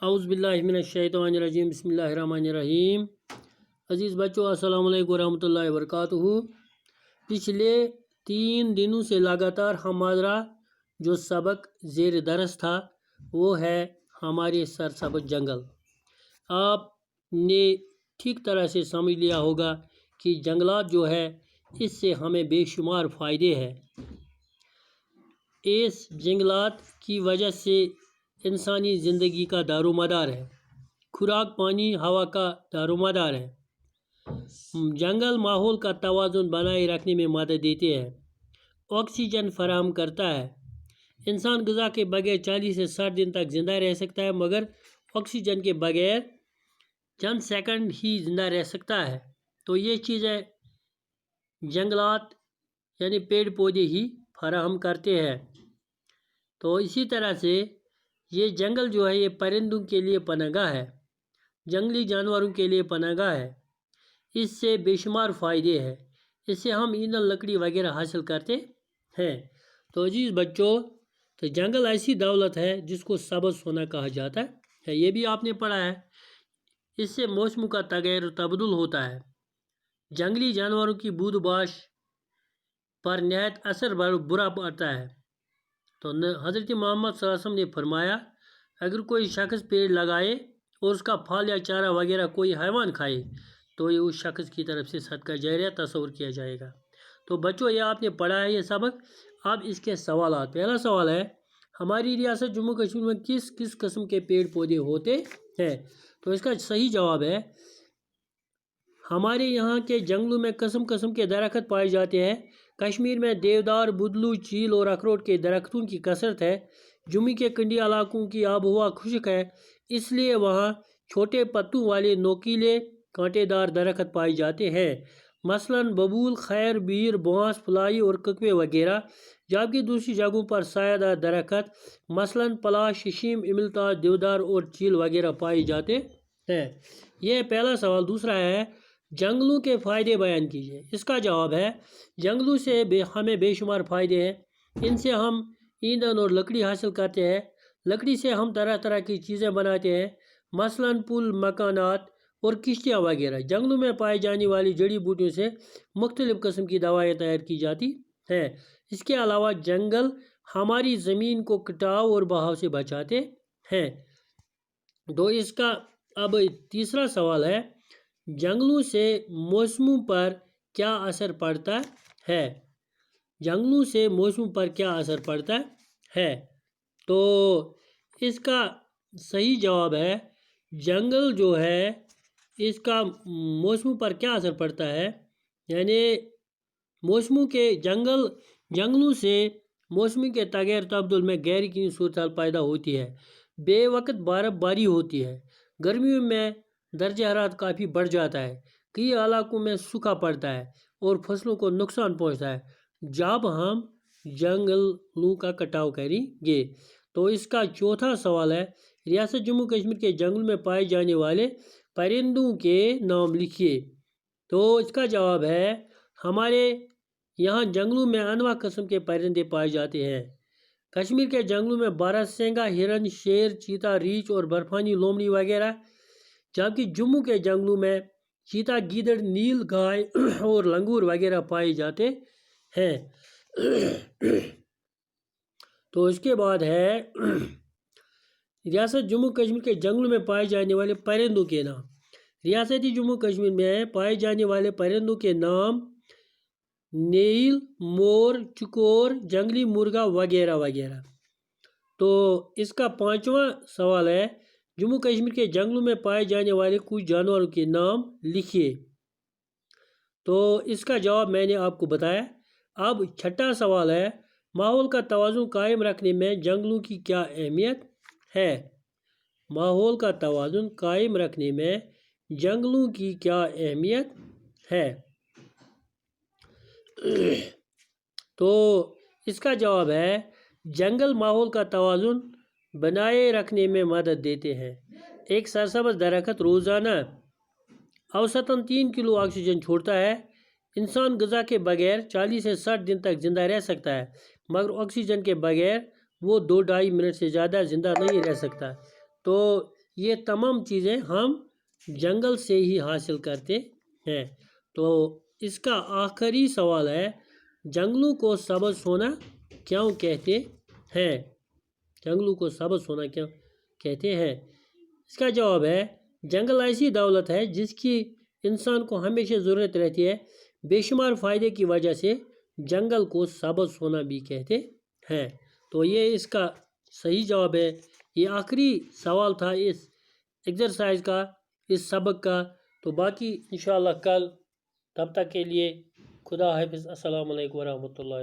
اعوذ باللہ من الشیطان الرجیم بسم اللہ الرحمن الرحیم۔ عزیز بچوں السلام علیکم ورحمۃ اللہ وبرکاتہ۔ پچھلے 3 دنوں سے لگاتار ہمارا جو سبق زیر درس تھا وہ ہے ہمارے سرسبز جنگل۔ آپ نے ٹھیک طرح سے سمجھ لیا ہوگا کہ جنگلات جو ہے اس سے ہمیں بے شمار فائدے ہیں۔ اس جنگلات کی وجہ سے انسانی زندگی کا دار و مدار ہے، خوراک پانی ہوا کا دار و مدار ہے۔ جنگل ماحول کا توازن بنائے رکھنے میں مدد دیتے ہیں، آکسیجن فراہم کرتا ہے۔ انسان غذا کے بغیر 40 سے 60 دن تک زندہ رہ سکتا ہے، مگر آکسیجن کے بغیر چند سیکنڈ ہی زندہ رہ سکتا ہے۔ تو یہ چیزیں جنگلات یعنی پیڑ پودے ہی فراہم کرتے ہیں۔ تو اسی طرح سے یہ جنگل جو ہے یہ پرندوں کے لیے پناہ گاہ ہے، جنگلی جانوروں کے لیے پناہ گاہ ہے۔ اس سے بے شمار فائدے ہیں، اس سے ہم ایندھن لکڑی وغیرہ حاصل کرتے ہیں۔ تو عزیز بچوں، تو جنگل ایسی دولت ہے جس کو سبز سونا کہا جاتا ہے، یہ بھی آپ نے پڑھا ہے۔ اس سے موسموں کا تغیر و تبدل ہوتا ہے، جنگلی جانوروں کی بود و باش پر نہایت اثر برا پڑتا ہے۔ تو حضرت محمد صلی اللہ علیہ وسلم نے فرمایا اگر کوئی شخص پیڑ لگائے اور اس کا پھل یا چارہ وغیرہ کوئی حیوان کھائے تو یہ اس شخص کی طرف سے صدقہ جاریہ تصور کیا جائے گا۔ تو بچوں یہ آپ نے پڑھا ہے یہ سبق۔ اب اس کے سوالات، پہلا سوال ہے ہماری ریاست جموں کشمیر میں کس کس قسم کے پیڑ پودے ہوتے ہیں؟ تو اس کا صحیح جواب ہے ہمارے یہاں کے جنگلوں میں قسم قسم کے درخت پائے جاتے ہیں۔ کشمیر میں دیودار، بدلو، چیل اور اخروٹ کے درختوں کی کثرت ہے۔ جموں کے کنڈی علاقوں کی آب و ہوا خشک ہے، اس لیے وہاں چھوٹے پتوں والے نوکیلے کانٹے دار درخت پائے جاتے ہیں، مثلاً ببول، خیر، بیر، بانس، پلائی اور ککوے وغیرہ، جبکہ دوسری جگہوں پر سایہ دار درخت مثلاً پلاش، ششیم، املتاز، دیودار اور چیل وغیرہ پائے جاتے ہیں۔ یہ پہلا سوال۔ دوسرا ہے جنگلوں کے فائدے بیان کیجیے۔ اس کا جواب ہے جنگلوں سے ہمیں بے شمار فائدے ہیں۔ ان سے ہم ایندھن اور لکڑی حاصل کرتے ہیں، لکڑی سے ہم طرح طرح کی چیزیں بناتے ہیں، مثلاً پل، مکانات اور کشتیاں وغیرہ۔ جنگلوں میں پائے جانے والی جڑی بوٹیوں سے مختلف قسم کی دوائیں تیار کی جاتی ہیں۔ اس کے علاوہ جنگل ہماری زمین کو کٹاؤ اور بہاؤ سے بچاتے ہیں۔ تو اس کا اب تیسرا سوال ہے جنگلوں سے موسموں پر کیا اثر پڑتا ہے؟ جنگلوں سے موسم پر کیا اثر پڑتا ہے؟ تو اس کا صحیح جواب ہے جنگل جو ہے اس کا موسموں پر کیا اثر پڑتا ہے، یعنی موسموں کے جنگلوں سے موسم کے تغیر تبدل میں غیر یقینی صورتحال پیدا ہوتی ہے، بے وقت برف باری ہوتی ہے، گرمیوں میں درجہ حرارت کافی بڑھ جاتا ہے، کئی علاقوں میں سوکھا پڑتا ہے اور فصلوں کو نقصان پہنچتا ہے جب ہم جنگلوں کا کٹاؤ کریں گے۔ تو اس کا چوتھا سوال ہے ریاست جموں کشمیر کے جنگل میں پائے جانے والے پرندوں کے نام لکھیے۔ تو اس کا جواب ہے ہمارے یہاں جنگلوں میں انواع قسم کے پرندے پائے جاتے ہیں۔ کشمیر کے جنگلوں میں باراسنگا، ہرن، شیر، چیتا، ریچھ اور برفانی لومڑی وغیرہ، جبکہ جموں کے جنگلوں میں چیتا، گیدڑ، نیل گائے اور لنگور وغیرہ پائے جاتے ہیں۔ تو اس کے بعد ہے ریاست جموں کشمیر کے جنگلوں میں پائے جانے والے پرندوں کے نام۔ ریاست جموں کشمیر میں پائے جانے والے پرندوں کے نام نیل، مور، چکور، جنگلی مرغا وغیرہ وغیرہ۔ تو اس کا پانچواں سوال ہے جموں کشمیر کے جنگلوں میں پائے جانے والے کچھ جانوروں کے نام لکھیے۔ تو اس کا جواب میں نے آپ کو بتایا۔ اب چھٹا سوال ہے ماحول کا توازن قائم رکھنے میں جنگلوں کی کیا اہمیت ہے؟ ماحول کا توازن قائم رکھنے میں جنگلوں کی کیا اہمیت ہے؟ تو اس کا جواب ہے جنگل ماحول کا توازن بنائے رکھنے میں مدد دیتے ہیں۔ ایک سرسبز درخت روزانہ اوسطاً 3 کلو آکسیجن چھوڑتا ہے۔ انسان غذا کے بغیر 40 سے 60 دن تک زندہ رہ سکتا ہے، مگر آکسیجن کے بغیر وہ 2-2.5 منٹ سے زیادہ زندہ نہیں رہ سکتا۔ تو یہ تمام چیزیں ہم جنگل سے ہی حاصل کرتے ہیں۔ تو اس کا آخری سوال ہے، جنگلوں کو سبز ہونا کیوں کہتے ہیں؟ جنگلوں کو سبز ہونا کیوں کہتے ہیں؟ اس کا جواب ہے، جنگل ایسی دولت ہے جس کی انسان کو ہمیشہ ضرورت رہتی ہے۔ بے شمار فائدے کی وجہ سے جنگل کو سبز ہونا بھی کہتے ہیں۔ تو یہ اس کا صحیح جواب ہے۔ یہ آخری سوال تھا اس ایکسرسائز کا، اس سبق کا۔ تو باقی انشاءاللہ کل، تب تک کے لیے خدا حافظ، السلام علیکم ورحمۃ اللہ وبرکاتہ۔